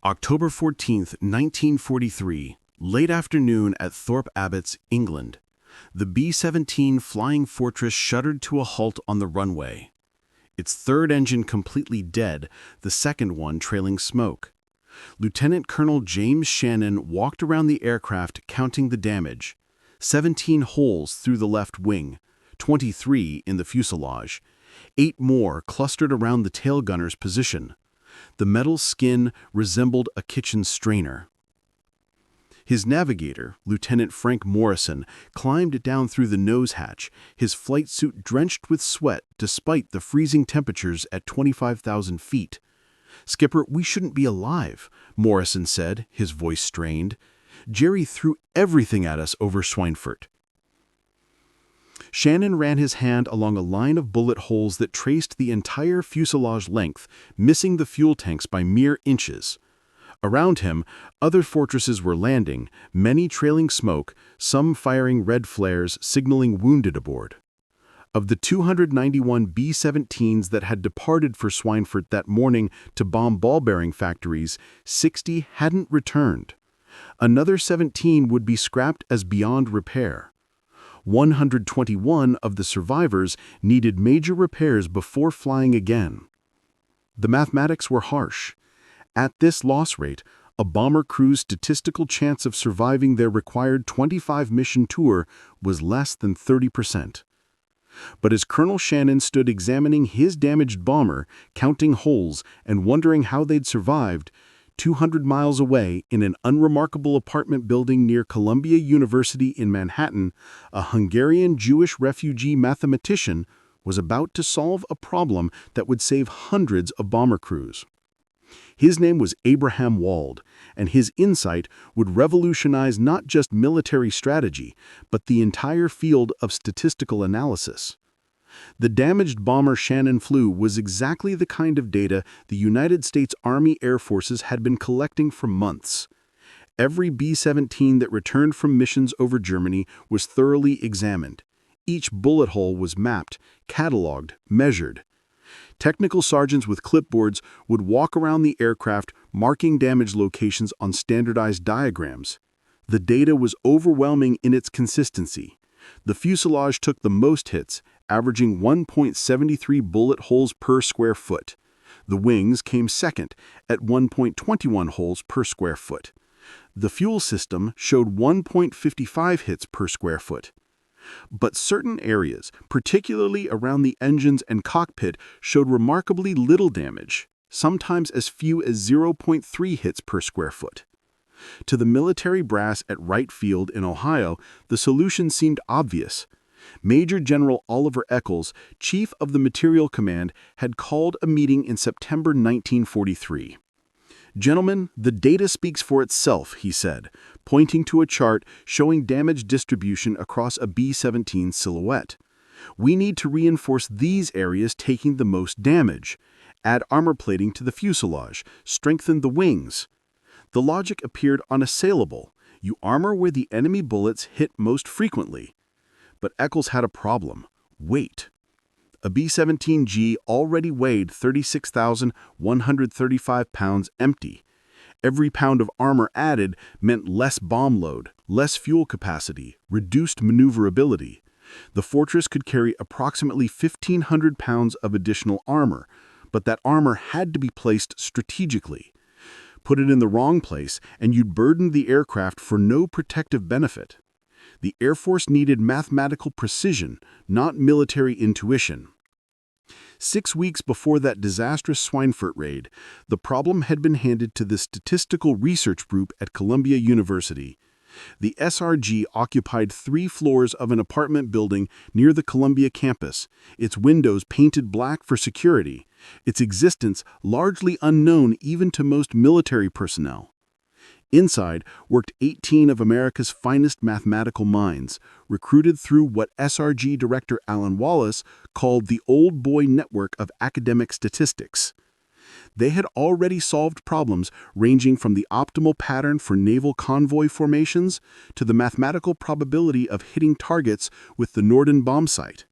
October 14, 1943, late afternoon at Thorpe Abbotts, England. The B-17 Flying Fortress shuddered to a halt on the runway. Its third engine completely dead, the second one trailing smoke. Lieutenant Colonel James Shannon walked around the aircraft counting the damage. 17 holes through the left wing, 23 in the fuselage. 8 more clustered around the tail gunner's position. The metal skin resembled a kitchen strainer. His navigator, Lieutenant Frank Morrison, climbed down through the nose hatch, his flight suit drenched with sweat despite the freezing temperatures at 25,000 feet. "Skipper, we shouldn't be alive," Morrison said, his voice strained. "Jerry threw everything at us over Schweinfurt." Shannon ran his hand along a line of bullet holes that traced the entire fuselage length, missing the fuel tanks by mere inches. Around him, other fortresses were landing, many trailing smoke, some firing red flares signaling wounded aboard. Of the 291 B-17s that had departed for Schweinfurt that morning to bomb ball-bearing factories, 60 hadn't returned. Another 17 would be scrapped as beyond repair. 121 of the survivors needed major repairs before flying again. The mathematics were harsh. At this loss rate, a bomber crew's statistical chance of surviving their required 25-mission tour was less than 30%. But as Colonel Shannon stood examining his damaged bomber, counting holes, and wondering how they'd survived, 200 miles away, in an unremarkable apartment building near Columbia University in Manhattan, a Hungarian Jewish refugee mathematician was about to solve a problem that would save hundreds of bomber crews. His name was Abraham Wald, and his insight would revolutionize not just military strategy, but the entire field of statistical analysis. The damaged bomber Shannon flew was exactly the kind of data the United States Army Air Forces had been collecting for months. Every B-17 that returned from missions over Germany was thoroughly examined. Each bullet hole was mapped, cataloged, measured. Technical sergeants with clipboards would walk around the aircraft marking damage locations on standardized diagrams. The data was overwhelming in its consistency. The fuselage took the most hits, averaging 1.73 bullet holes per square foot. The wings came second at 1.21 holes per square foot. The fuel system showed 1.55 hits per square foot. But certain areas, particularly around the engines and cockpit, showed remarkably little damage, sometimes as few as 0.3 hits per square foot. To the military brass at Wright Field in Ohio, the solution seemed obvious. Major General Oliver Eccles, chief of the Material Command, had called a meeting in September 1943. "Gentlemen, the data speaks for itself," he said, pointing to a chart showing damage distribution across a B-17 silhouette. "We need to reinforce these areas taking the most damage, add armor plating to the fuselage, strengthen the wings." The logic appeared unassailable. You armor where the enemy bullets hit most frequently. But Eccles had a problem: weight. A B-17G already weighed 36,135 pounds empty. Every pound of armor added meant less bomb load, less fuel capacity, reduced maneuverability. The fortress could carry approximately 1,500 pounds of additional armor, but that armor had to be placed strategically. Put it in the wrong place, and you'd burden the aircraft for no protective benefit. The Air Force needed mathematical precision, not military intuition. 6 weeks before that disastrous Schweinfurt raid, the problem had been handed to the Statistical Research Group at Columbia University. The SRG occupied 3 floors of an apartment building near the Columbia campus, its windows painted black for security, its existence largely unknown even to most military personnel. Inside worked 18 of America's finest mathematical minds, recruited through what SRG Director Alan Wallace called the Old Boy Network of Academic Statistics. They had already solved problems ranging from the optimal pattern for naval convoy formations to the mathematical probability of hitting targets with the Norden bombsight.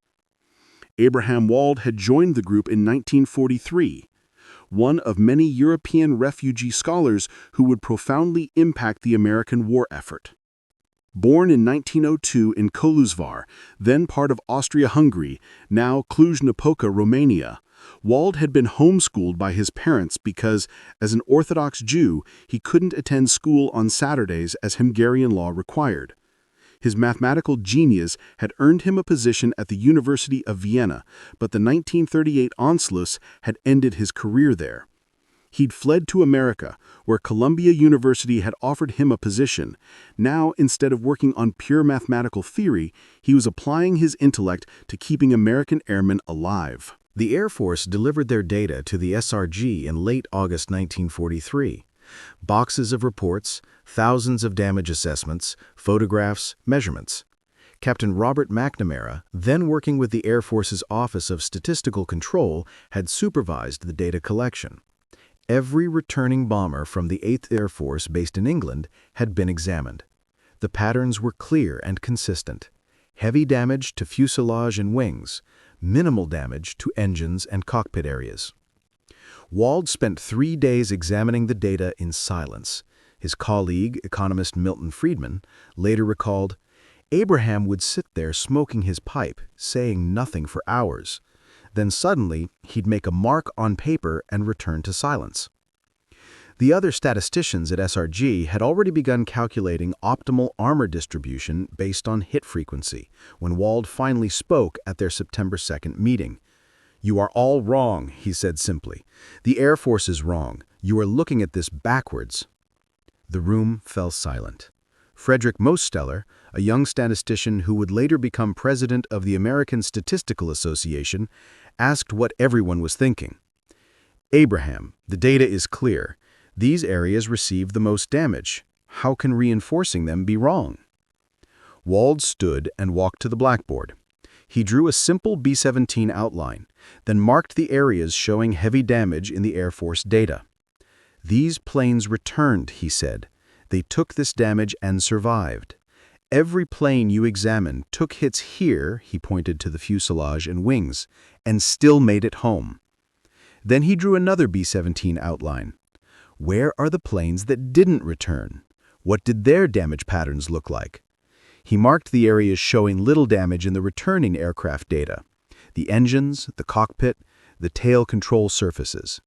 Abraham Wald had joined the group in 1943. one of many European refugee scholars who would profoundly impact the American war effort. Born in 1902 in Koluzvar, then part of Austria-Hungary, now Cluj-Napoca, Romania, Wald had been homeschooled by his parents because, as an Orthodox Jew, he couldn't attend school on Saturdays as Hungarian law required. His mathematical genius had earned him a position at the University of Vienna, but the 1938 Anschluss had ended his career there. He'd fled to America, where Columbia University had offered him a position. Now, instead of working on pure mathematical theory, he was applying his intellect to keeping American airmen alive. The Air Force delivered their data to the SRG in late August 1943. Boxes of reports, thousands of damage assessments, photographs, measurements. Captain Robert McNamara, then working with the Air Force's Office of Statistical Control, had supervised the data collection. Every returning bomber from the 8th Air Force based in England had been examined. The patterns were clear and consistent. Heavy damage to fuselage and wings, minimal damage to engines and cockpit areas. Wald spent 3 days examining the data in silence. His colleague, economist Milton Friedman, later recalled, "Abraham would sit there smoking his pipe, saying nothing for hours. Then suddenly, he'd make a mark on paper and return to silence." The other statisticians at SRG had already begun calculating optimal armor distribution based on hit frequency when Wald finally spoke at their September 2nd meeting. "You are all wrong," he said simply. "The Air Force is wrong. You are looking at this backwards." The room fell silent. Frederick Mosteller, a young statistician who would later become president of the American Statistical Association, asked what everyone was thinking. "Abraham, the data is clear. These areas receive the most damage. How can reinforcing them be wrong?" Wald stood and walked to the blackboard. He drew a simple B-17 outline, then marked the areas showing heavy damage in the Air Force data. "These planes returned," he said. "They took this damage and survived. Every plane you examined took hits here," he pointed to the fuselage and wings, "and still made it home." Then he drew another B-17 outline. Where are the planes that didn't return? What did their damage patterns look like? He marked the areas showing little damage in the returning aircraft data: the engines, the cockpit, the tail control surfaces.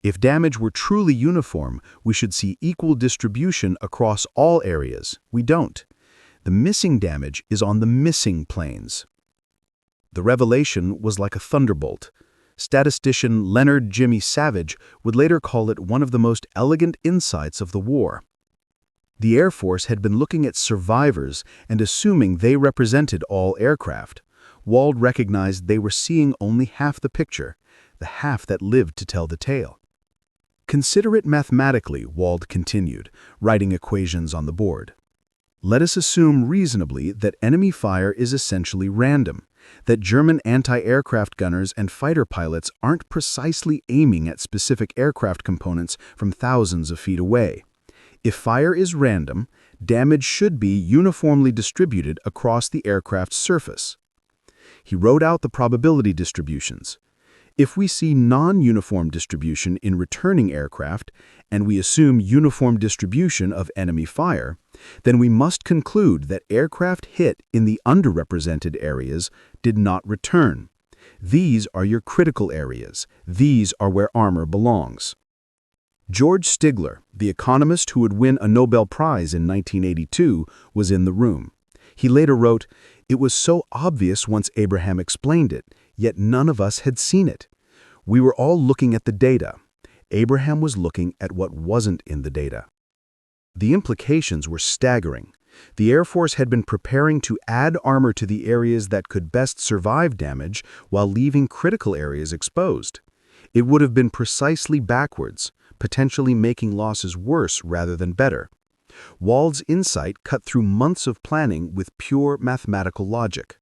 If damage were truly uniform, we should see equal distribution across all areas. We don't. The missing damage is on the missing planes. The revelation was like a thunderbolt. Statistician Leonard Jimmy Savage would later call it one of the most elegant insights of the war. The Air Force had been looking at survivors and assuming they represented all aircraft. Wald recognized they were seeing only half the picture, the half that lived to tell the tale. "Consider it mathematically," Wald continued, writing equations on the board. "Let us assume reasonably that enemy fire is essentially random, that German anti-aircraft gunners and fighter pilots aren't precisely aiming at specific aircraft components from thousands of feet away. If fire is random, damage should be uniformly distributed across the aircraft's surface." He wrote out the probability distributions. If we see non-uniform distribution in returning aircraft, and we assume uniform distribution of enemy fire, then we must conclude that aircraft hit in the underrepresented areas did not return. These are your critical areas. These are where armor belongs. George Stigler, the economist who would win a Nobel Prize in 1982, was in the room. He later wrote, "It was so obvious once Abraham explained it, yet none of us had seen it. We were all looking at the data. Abraham was looking at what wasn't in the data." The implications were staggering. The Air Force had been preparing to add armor to the areas that could best survive damage while leaving critical areas exposed. It would have been precisely backwards, potentially making losses worse rather than better. Wald's insight cut through months of planning with pure mathematical logic.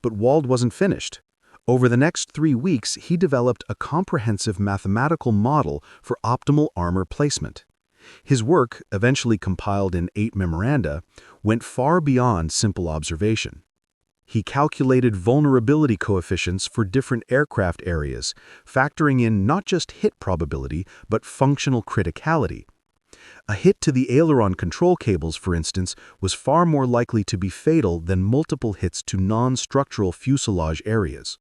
But Wald wasn't finished. Over the next 3 weeks, he developed a comprehensive mathematical model for optimal armor placement. His work, eventually compiled in 8 memoranda, went far beyond simple observation. He calculated vulnerability coefficients for different aircraft areas, factoring in not just hit probability, but functional criticality. A hit to the aileron control cables, for instance, was far more likely to be fatal than multiple hits to non-structural fuselage areas.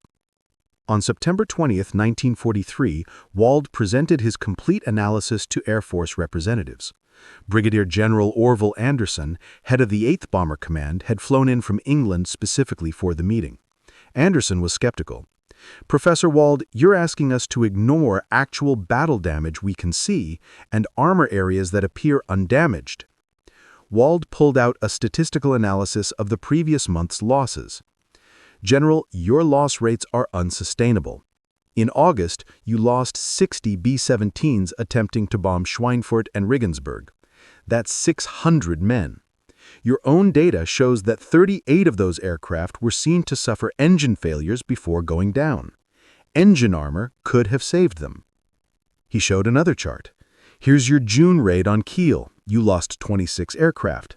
On September 20, 1943, Wald presented his complete analysis to Air Force representatives. Brigadier General Orville Anderson, head of the 8th Bomber Command, had flown in from England specifically for the meeting. Anderson was skeptical. "Professor Wald, you're asking us to ignore actual battle damage we can see and armor areas that appear undamaged." Wald pulled out a statistical analysis of the previous month's losses. "General, your loss rates are unsustainable. In August, you lost 60 B-17s attempting to bomb Schweinfurt and Regensburg. That's 600 men. Your own data shows that 38 of those aircraft were seen to suffer engine failures before going down. Engine armor could have saved them." He showed another chart. "Here's your June raid on Kiel. You lost 26 aircraft.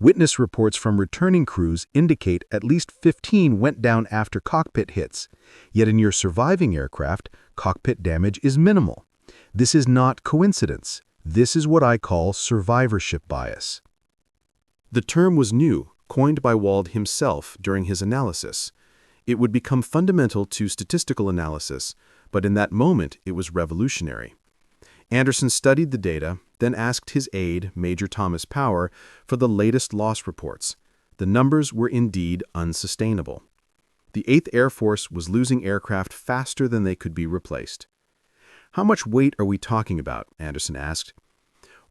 Witness reports from returning crews indicate at least 15 went down after cockpit hits. Yet in your surviving aircraft, cockpit damage is minimal. This is not coincidence. This is what I call survivorship bias." The term was new, coined by Wald himself during his analysis. It would become fundamental to statistical analysis, but in that moment it was revolutionary. Anderson studied the data, then asked his aide, Major Thomas Power, for the latest loss reports. The numbers were indeed unsustainable. The 8th Air Force was losing aircraft faster than they could be replaced. "How much weight are we talking about?" Anderson asked.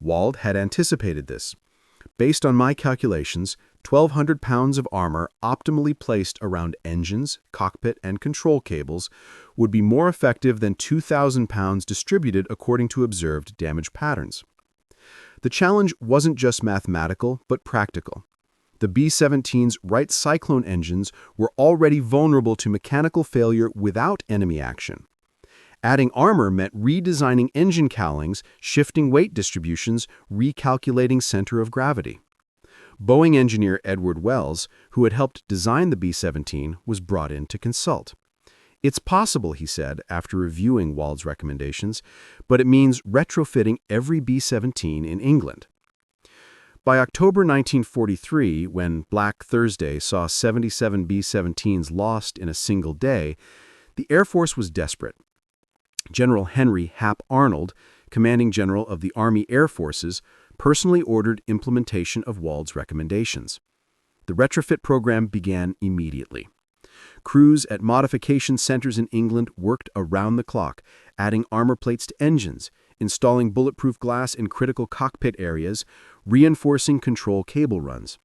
Wald had anticipated this. "Based on my calculations, 1,200 pounds of armor optimally placed around engines, cockpit, and control cables would be more effective than 2,000 pounds distributed according to observed damage patterns." The challenge wasn't just mathematical, but practical. The B-17's Wright Cyclone engines were already vulnerable to mechanical failure without enemy action. Adding armor meant redesigning engine cowlings, shifting weight distributions, recalculating center of gravity. Boeing engineer Edward Wells, who had helped design the B-17, was brought in to consult. "It's possible," he said, after reviewing Wald's recommendations, "but it means retrofitting every B-17 in England." By October 1943, when Black Thursday saw 77 B-17s lost in a single day, the Air Force was desperate. General Henry Hap Arnold, commanding general of the Army Air Forces, personally ordered implementation of Wald's recommendations. The retrofit program began immediately. Crews at modification centers in England worked around the clock, adding armor plates to engines, installing bulletproof glass in critical cockpit areas, reinforcing control cable runs.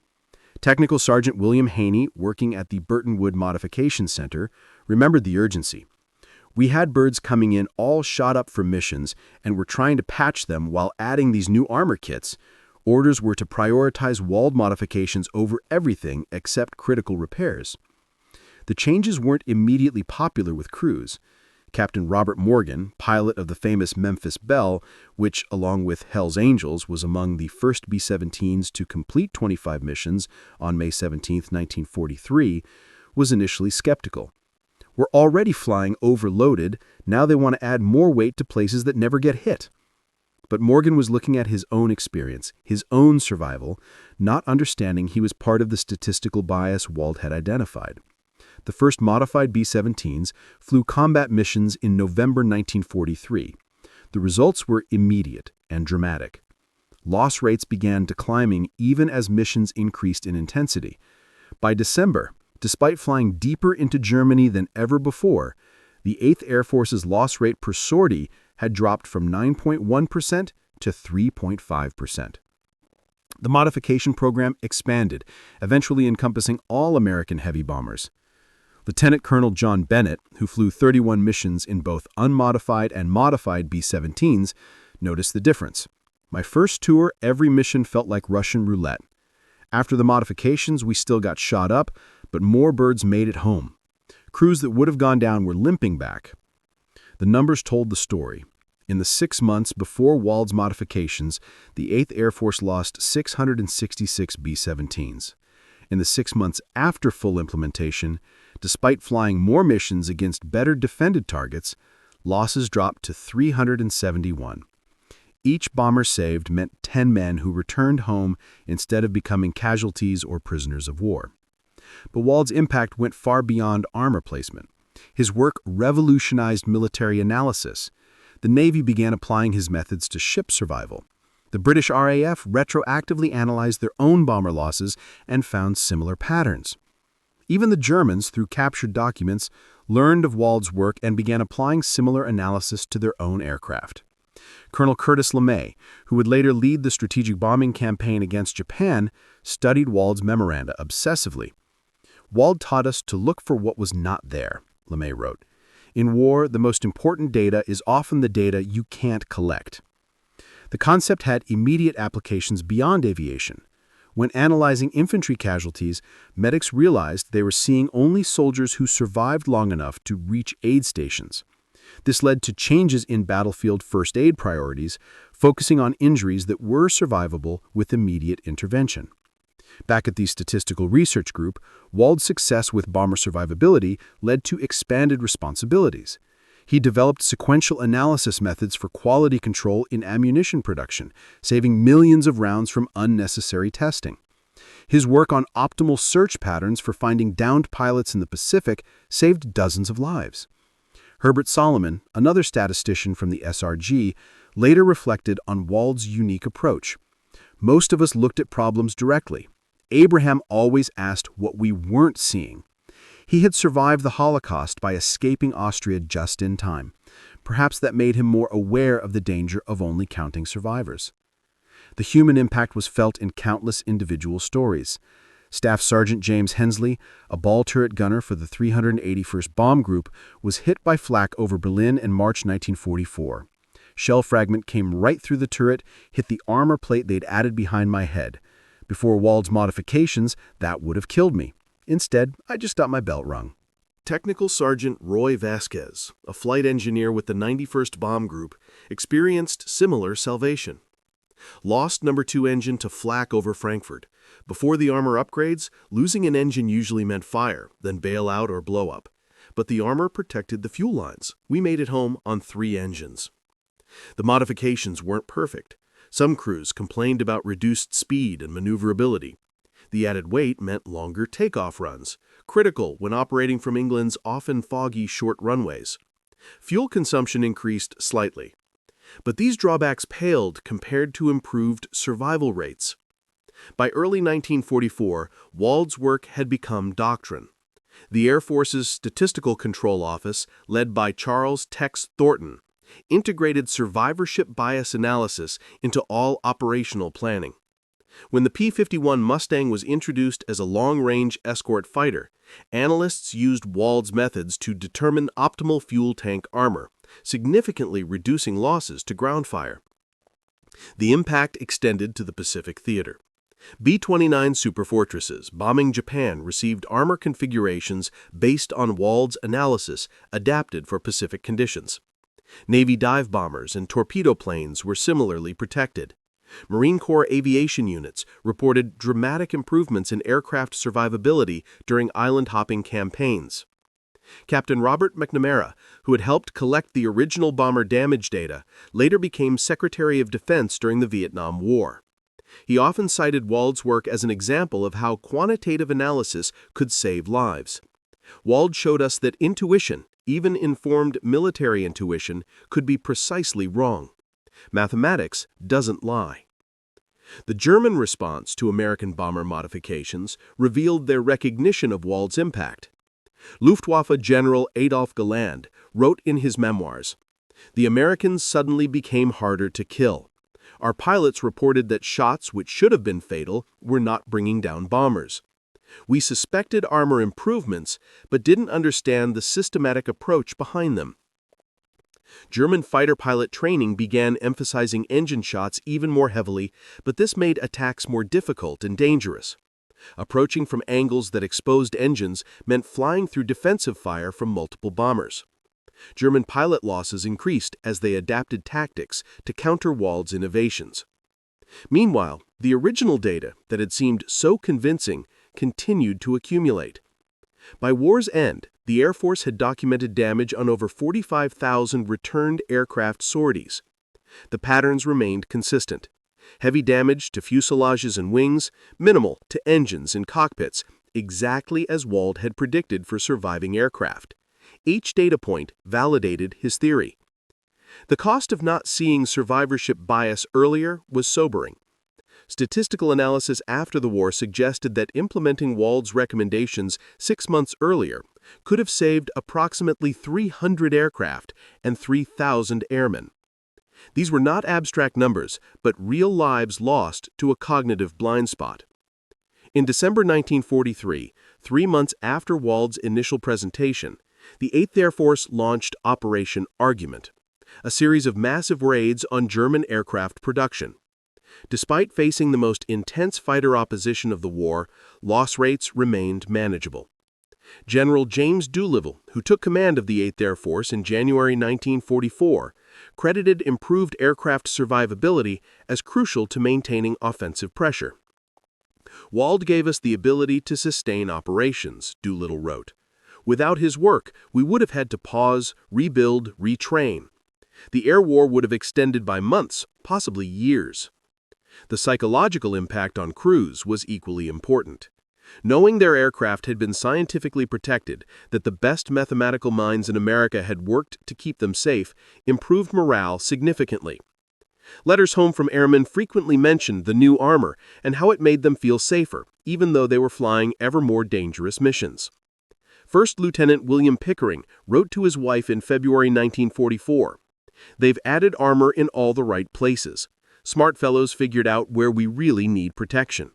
Technical Sergeant William Haney, working at the Burton Wood Modification Center, remembered the urgency. "We had birds coming in all shot up for missions, and we're trying to patch them while adding these new armor kits. Orders were to prioritize Wald modifications over everything except critical repairs." The changes weren't immediately popular with crews. Captain Robert Morgan, pilot of the famous Memphis Belle, which, along with Hell's Angels, was among the first B-17s to complete 25 missions on May 17, 1943, was initially skeptical. "We're already flying overloaded, now they want to add more weight to places that never get hit." But Morgan was looking at his own experience, his own survival, not understanding he was part of the statistical bias Wald had identified. The first modified B-17s flew combat missions in November 1943. The results were immediate and dramatic. Loss rates began declining even as missions increased in intensity. By December, despite flying deeper into Germany than ever before, the 8th Air Force's loss rate per sortie had dropped from 9.1% to 3.5%. The modification program expanded, eventually encompassing all American heavy bombers. Lieutenant Colonel John Bennett, who flew 31 missions in both unmodified and modified B-17s, noticed the difference. "My first tour, every mission felt like Russian roulette. After the modifications, we still got shot up, but more birds made it home. Crews that would have gone down were limping back." The numbers told the story. In the 6 months before Wald's modifications, the 8th Air Force lost 666 B-17s. In the 6 months after full implementation, despite flying more missions against better defended targets, losses dropped to 371. Each bomber saved meant 10 men who returned home instead of becoming casualties or prisoners of war. But Wald's impact went far beyond armor placement. His work revolutionized military analysis. The Navy began applying his methods to ship survival. The British RAF retroactively analyzed their own bomber losses and found similar patterns. Even the Germans, through captured documents, learned of Wald's work and began applying similar analysis to their own aircraft. Colonel Curtis LeMay, who would later lead the strategic bombing campaign against Japan, studied Wald's memoranda obsessively. "Wald taught us to look for what was not there," LeMay wrote. "In war, the most important data is often the data you can't collect." The concept had immediate applications beyond aviation. When analyzing infantry casualties, medics realized they were seeing only soldiers who survived long enough to reach aid stations. This led to changes in battlefield first aid priorities, focusing on injuries that were survivable with immediate intervention. Back at the Statistical Research Group, Wald's success with bomber survivability led to expanded responsibilities. He developed sequential analysis methods for quality control in ammunition production, saving millions of rounds from unnecessary testing. His work on optimal search patterns for finding downed pilots in the Pacific saved dozens of lives. Herbert Solomon, another statistician from the SRG, later reflected on Wald's unique approach. "Most of us looked at problems directly. Abraham always asked what we weren't seeing." He had survived the Holocaust by escaping Austria just in time. Perhaps that made him more aware of the danger of only counting survivors. The human impact was felt in countless individual stories. Staff Sergeant James Hensley, a ball turret gunner for the 381st Bomb Group, was hit by flak over Berlin in March 1944. Shell fragment came right through the turret, hit the armor plate they'd added behind my head. Before Wald's modifications, that would have killed me. Instead, I just got my belt rung. Technical Sergeant Roy Vasquez, a flight engineer with the 91st Bomb Group, experienced similar salvation. Lost number 2 engine to flak over Frankfurt. Before the armor upgrades, losing an engine usually meant fire, then bail out or blow up. But the armor protected the fuel lines. We made it home on 3 engines. The modifications weren't perfect. Some crews complained about reduced speed and maneuverability. The added weight meant longer takeoff runs, critical when operating from England's often foggy short runways. Fuel consumption increased slightly. But these drawbacks paled compared to improved survival rates. By early 1944, Wald's work had become doctrine. The Air Force's Statistical Control Office, led by Charles Tex Thornton, integrated survivorship bias analysis into all operational planning. When the P-51 Mustang was introduced as a long-range escort fighter, analysts used Wald's methods to determine optimal fuel tank armor, significantly reducing losses to ground fire. The impact extended to the Pacific theater. B-29 Superfortresses bombing Japan received armor configurations based on Wald's analysis adapted for Pacific conditions. Navy dive bombers and torpedo planes were similarly protected. Marine Corps aviation units reported dramatic improvements in aircraft survivability during island-hopping campaigns. Captain Robert McNamara, who had helped collect the original bomber damage data, later became Secretary of Defense during the Vietnam War. He often cited Wald's work as an example of how quantitative analysis could save lives. Wald showed us that intuition, even informed military intuition, could be precisely wrong. Mathematics doesn't lie. The German response to American bomber modifications revealed their recognition of Wald's impact. Luftwaffe General Adolf Galland wrote in his memoirs, "The Americans suddenly became harder to kill. Our pilots reported that shots which should have been fatal were not bringing down bombers. We suspected armor improvements, but didn't understand the systematic approach behind them." German fighter pilot training began emphasizing engine shots even more heavily, but this made attacks more difficult and dangerous. Approaching from angles that exposed engines meant flying through defensive fire from multiple bombers. German pilot losses increased as they adapted tactics to counter Wald's innovations. Meanwhile, the original data that had seemed so convincing continued to accumulate. By war's end, the Air Force had documented damage on over 45,000 returned aircraft sorties. The patterns remained consistent. Heavy damage to fuselages and wings, minimal to engines and cockpits, exactly as Wald had predicted for surviving aircraft. Each data point validated his theory. The cost of not seeing survivorship bias earlier was sobering. Statistical analysis after the war suggested that implementing Wald's recommendations 6 months earlier could have saved approximately 300 aircraft and 3,000 airmen. These were not abstract numbers, but real lives lost to a cognitive blind spot. In December 1943, 3 months after Wald's initial presentation, the 8th Air Force launched Operation Argument, a series of massive raids on German aircraft production. Despite facing the most intense fighter opposition of the war, loss rates remained manageable. General James Doolittle, who took command of the 8th Air Force in January 1944, credited improved aircraft survivability as crucial to maintaining offensive pressure. Wald gave us the ability to sustain operations, Doolittle wrote. Without his work, we would have had to pause, rebuild, retrain. The air war would have extended by months, possibly years. The psychological impact on crews was equally important. Knowing their aircraft had been scientifically protected, that the best mathematical minds in America had worked to keep them safe, improved morale significantly. Letters home from airmen frequently mentioned the new armor and how it made them feel safer, even though they were flying ever more dangerous missions. First Lieutenant William Pickering wrote to his wife in February 1944, "They've added armor in all the right places. Smart fellows figured out where we really need protection.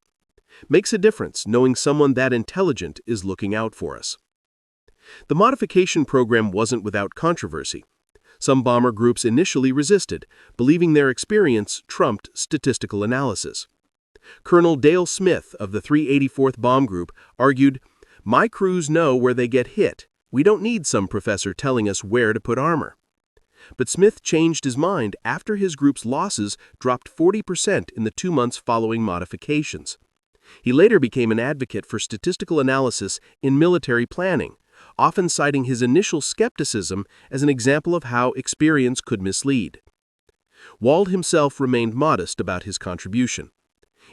Makes a difference knowing someone that intelligent is looking out for us." The modification program wasn't without controversy. Some bomber groups initially resisted, believing their experience trumped statistical analysis. Colonel Dale Smith of the 384th Bomb Group argued, "My crews know where they get hit. We don't need some professor telling us where to put armor." But Smith changed his mind after his group's losses dropped 40% in the 2 months following modifications. He later became an advocate for statistical analysis in military planning, often citing his initial skepticism as an example of how experience could mislead. Wald himself remained modest about his contribution.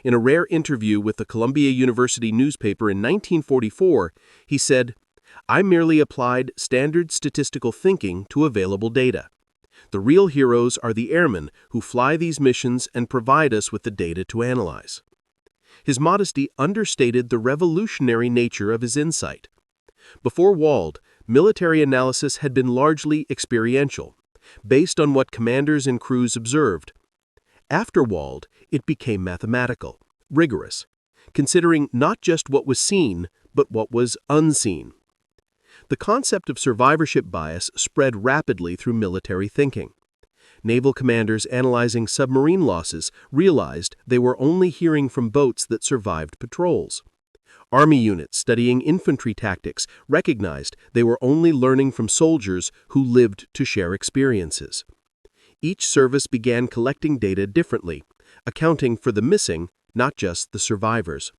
In a rare interview with the Columbia University newspaper in 1944, he said, "I merely applied standard statistical thinking to available data. The real heroes are the airmen who fly these missions and provide us with the data to analyze." His modesty understated the revolutionary nature of his insight. Before Wald, military analysis had been largely experiential, based on what commanders and crews observed. After Wald, it became mathematical, rigorous, considering not just what was seen, but what was unseen. The concept of survivorship bias spread rapidly through military thinking. Naval commanders analyzing submarine losses realized they were only hearing from boats that survived patrols. Army units studying infantry tactics recognized they were only learning from soldiers who lived to share experiences. Each service began collecting data differently, accounting for the missing, not just the survivors.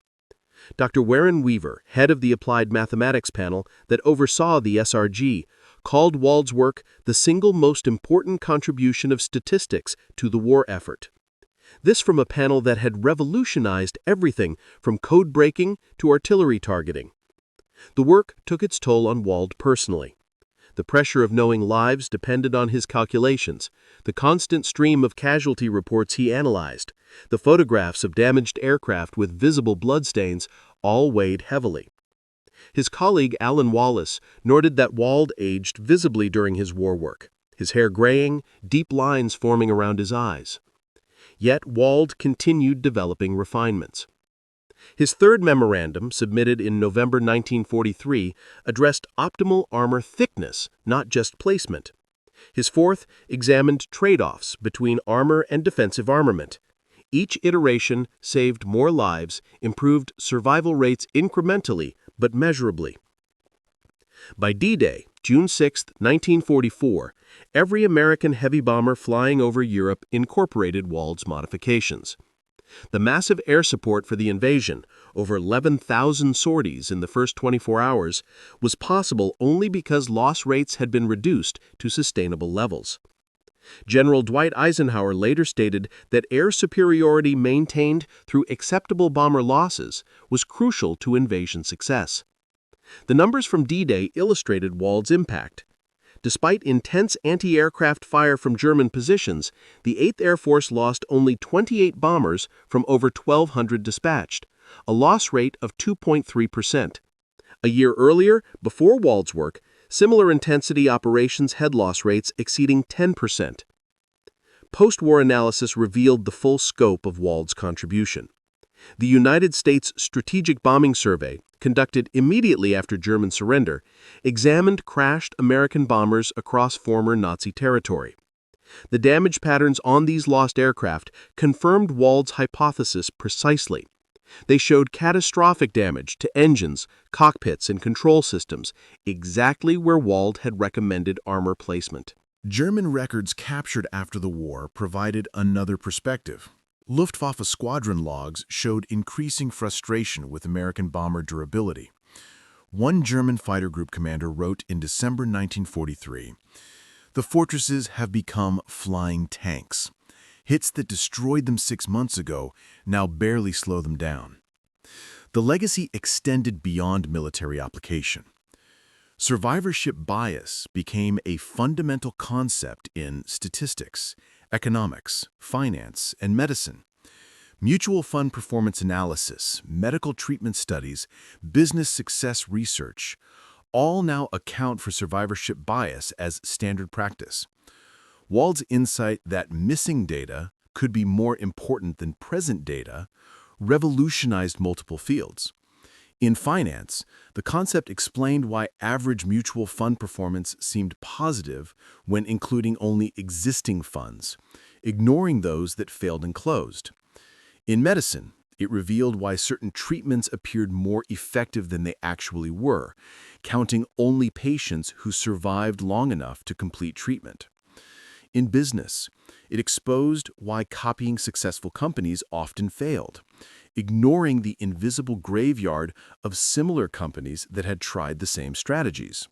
Dr. Warren Weaver, head of the Applied Mathematics panel that oversaw the SRG, called Wald's work the single most important contribution of statistics to the war effort. This from a panel that had revolutionized everything from code breaking to artillery targeting. The work took its toll on Wald personally. The pressure of knowing lives depended on his calculations, the constant stream of casualty reports he analyzed, the photographs of damaged aircraft with visible bloodstains all weighed heavily. His colleague Alan Wallace noted that Wald aged visibly during his war work, his hair graying, deep lines forming around his eyes. Yet Wald continued developing refinements. His third memorandum, submitted in November 1943, addressed optimal armor thickness, not just placement. His fourth examined trade-offs between armor and defensive armament. Each iteration saved more lives, improved survival rates incrementally but measurably. By D-Day, June 6, 1944, every American heavy bomber flying over Europe incorporated Wald's modifications. The massive air support for the invasion, over 11,000 sorties in the first 24 hours, was possible only because loss rates had been reduced to sustainable levels. General Dwight Eisenhower later stated that air superiority maintained through acceptable bomber losses was crucial to invasion success. The numbers from D-Day illustrated Wald's impact. Despite intense anti-aircraft fire from German positions, the 8th Air Force lost only 28 bombers from over 1,200 dispatched, a loss rate of 2.3%. A year earlier, before Wald's work, similar intensity operations had loss rates exceeding 10%. Post-war analysis revealed the full scope of Wald's contribution. The United States Strategic Bombing Survey, conducted immediately after German surrender, examined crashed American bombers across former Nazi territory. The damage patterns on these lost aircraft confirmed Wald's hypothesis precisely. They showed catastrophic damage to engines, cockpits, and control systems, exactly where Wald had recommended armor placement. German records captured after the war provided another perspective. Luftwaffe squadron logs showed increasing frustration with American bomber durability. One German fighter group commander wrote in December 1943, "The fortresses have become flying tanks. Hits that destroyed them 6 months ago now barely slow them down." The legacy extended beyond military application. Survivorship bias became a fundamental concept in statistics, economics, finance, and medicine. Mutual fund performance analysis, medical treatment studies, business success research, all now account for survivorship bias as standard practice. Wald's insight that missing data could be more important than present data revolutionized multiple fields. In finance, the concept explained why average mutual fund performance seemed positive when including only existing funds, ignoring those that failed and closed. In medicine, it revealed why certain treatments appeared more effective than they actually were, counting only patients who survived long enough to complete treatment. In business, it exposed why copying successful companies often failed, ignoring the invisible graveyard of similar companies that had tried the same strategies.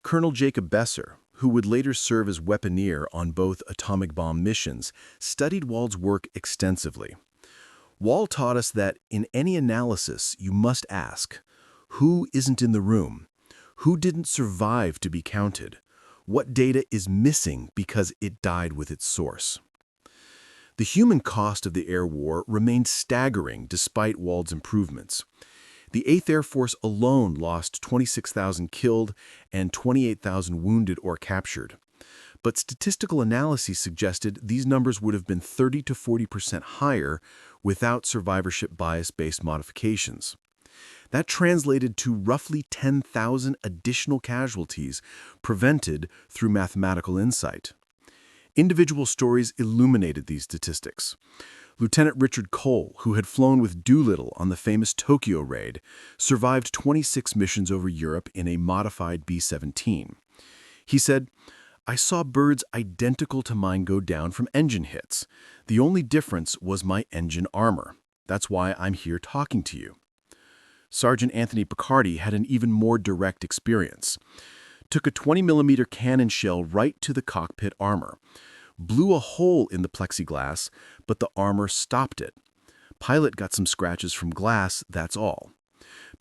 Colonel Jacob Besser, who would later serve as weaponeer on both atomic bomb missions, studied Wald's work extensively. Wald taught us that in any analysis you must ask, who isn't in the room? Who didn't survive to be counted? What data is missing because it died with its source? The human cost of the air war remained staggering despite Wald's improvements. The 8th Air Force alone lost 26,000 killed and 28,000 wounded or captured. But statistical analyses suggested these numbers would have been 30 to 40% higher without survivorship bias-based modifications. That translated to roughly 10,000 additional casualties prevented through mathematical insight. Individual stories illuminated these statistics. Lieutenant Richard Cole, who had flown with Doolittle on the famous Tokyo raid, survived 26 missions over Europe in a modified B-17. He said, "I saw birds identical to mine go down from engine hits. The only difference was my engine armor. That's why I'm here talking to you." Sergeant Anthony Picardi had an even more direct experience. Took a 20mm cannon shell right to the cockpit armor. Blew a hole in the plexiglass, but the armor stopped it. Pilot got some scratches from glass, that's all.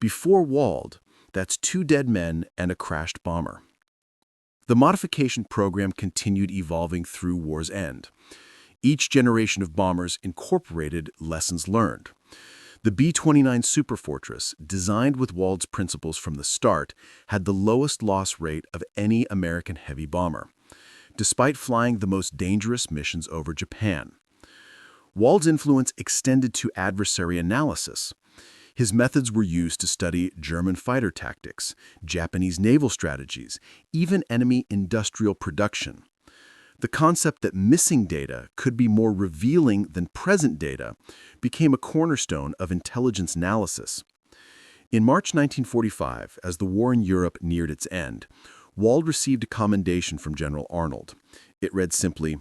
Before Wald, that's 2 dead men and a crashed bomber. The modification program continued evolving through war's end. Each generation of bombers incorporated lessons learned. The B-29 Superfortress, designed with Wald's principles from the start, had the lowest loss rate of any American heavy bomber, despite flying the most dangerous missions over Japan. Wald's influence extended to adversary analysis. His methods were used to study German fighter tactics, Japanese naval strategies, even enemy industrial production. The concept that missing data could be more revealing than present data became a cornerstone of intelligence analysis. In March 1945, as the war in Europe neared its end, Wald received a commendation from General Arnold. It read simply,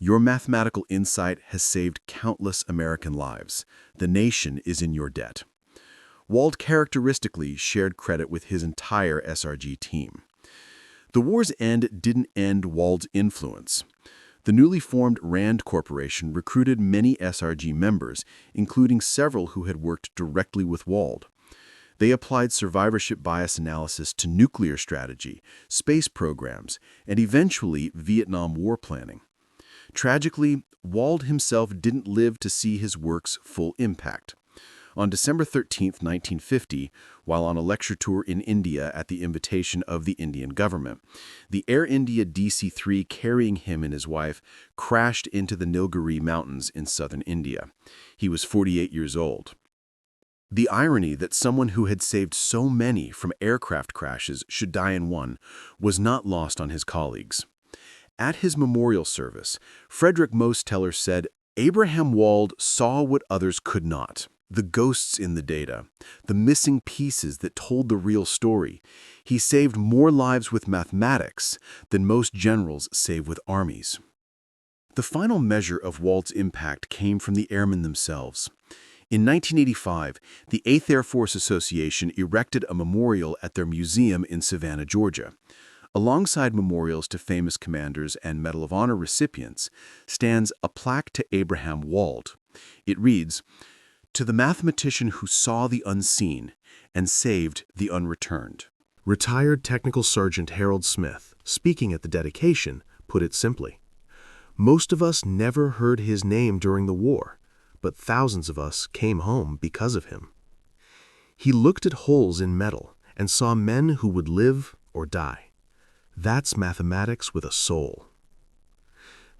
Your mathematical insight has saved countless American lives. The nation is in your debt. Wald characteristically shared credit with his entire SRG team. The war's end didn't end Wald's influence. The newly formed RAND Corporation recruited many SRG members, including several who had worked directly with Wald. They applied survivorship bias analysis to nuclear strategy, space programs, and eventually Vietnam War planning. Tragically, Wald himself didn't live to see his work's full impact. On December 13, 1950, while on a lecture tour in India at the invitation of the Indian government, the Air India DC-3 carrying him and his wife crashed into the Nilgiri Mountains in southern India. He was 48 years old. The irony that someone who had saved so many from aircraft crashes should die in one was not lost on his colleagues. At his memorial service, Frederick Mosteller said, "Abraham Wald saw what others could not. The ghosts in the data, the missing pieces that told the real story. He saved more lives with mathematics than most generals save with armies." The final measure of Wald's impact came from the airmen themselves. In 1985, the 8th Air Force Association erected a memorial at their museum in Savannah, Georgia. Alongside memorials to famous commanders and Medal of Honor recipients stands a plaque to Abraham Wald. It reads, "To the mathematician who saw the unseen and saved the unreturned." Retired Technical Sergeant Harold Smith, speaking at the dedication, put it simply. Most of us never heard his name during the war, but thousands of us came home because of him. He looked at holes in metal and saw men who would live or die. That's mathematics with a soul.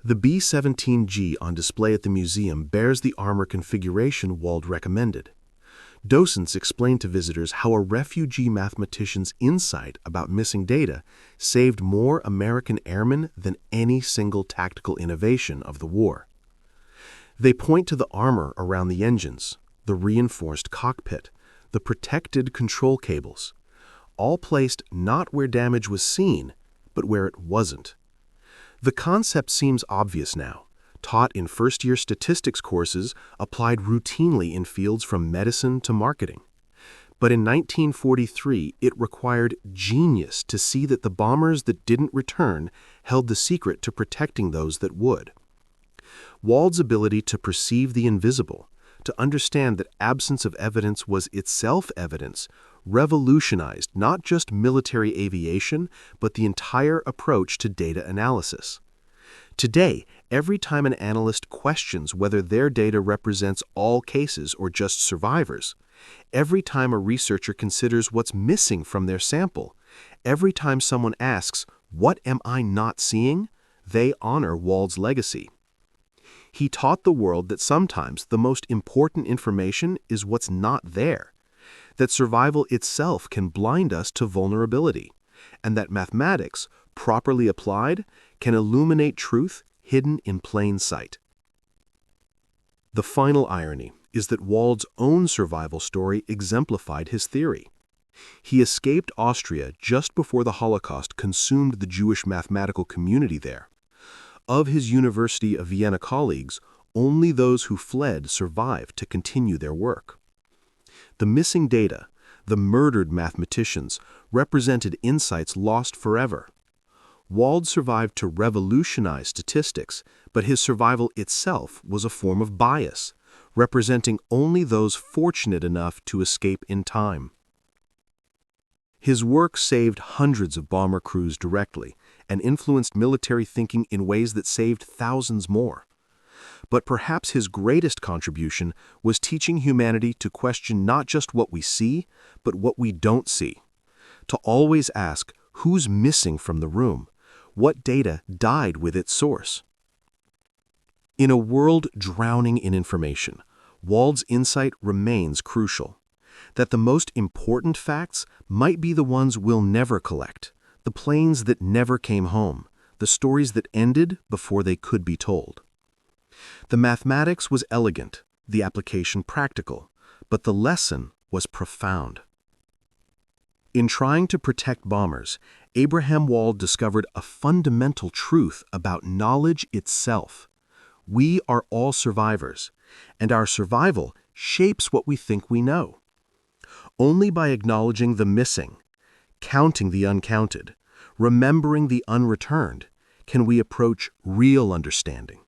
The B-17G on display at the museum bears the armor configuration Wald recommended. Docents explained to visitors how a refugee mathematician's insight about missing data saved more American airmen than any single tactical innovation of the war. They point to the armor around the engines, the reinforced cockpit, the protected control cables, all placed not where damage was seen, but where it wasn't. The concept seems obvious now, taught in first-year statistics courses applied routinely in fields from medicine to marketing. But in 1943, it required genius to see that the bombers that didn't return held the secret to protecting those that would. Wald's ability to perceive the invisible, to understand that absence of evidence was itself evidence, revolutionized not just military aviation, but the entire approach to data analysis. Today, every time an analyst questions whether their data represents all cases or just survivors, every time a researcher considers what's missing from their sample, every time someone asks, "What am I not seeing?" they honor Wald's legacy. He taught the world that sometimes the most important information is what's not there, that survival itself can blind us to vulnerability, and that mathematics, properly applied, can illuminate truth hidden in plain sight. The final irony is that Wald's own survival story exemplified his theory. He escaped Austria just before the Holocaust consumed the Jewish mathematical community there. Of his University of Vienna colleagues, only those who fled survived to continue their work. The missing data, the murdered mathematicians, represented insights lost forever. Wald survived to revolutionize statistics, but his survival itself was a form of bias, representing only those fortunate enough to escape in time. His work saved hundreds of bomber crews directly and influenced military thinking in ways that saved thousands more. But perhaps his greatest contribution was teaching humanity to question not just what we see, but what we don't see. To always ask, who's missing from the room? What data died with its source? In a world drowning in information, Wald's insight remains crucial. That the most important facts might be the ones we'll never collect, the planes that never came home, the stories that ended before they could be told. The mathematics was elegant, the application practical, but the lesson was profound. In trying to protect bombers, Abraham Wald discovered a fundamental truth about knowledge itself. We are all survivors, and our survival shapes what we think we know. Only by acknowledging the missing, counting the uncounted, remembering the unreturned, can we approach real understanding.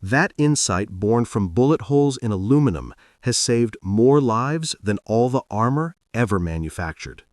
That insight born from bullet holes in aluminum has saved more lives than all the armor ever manufactured.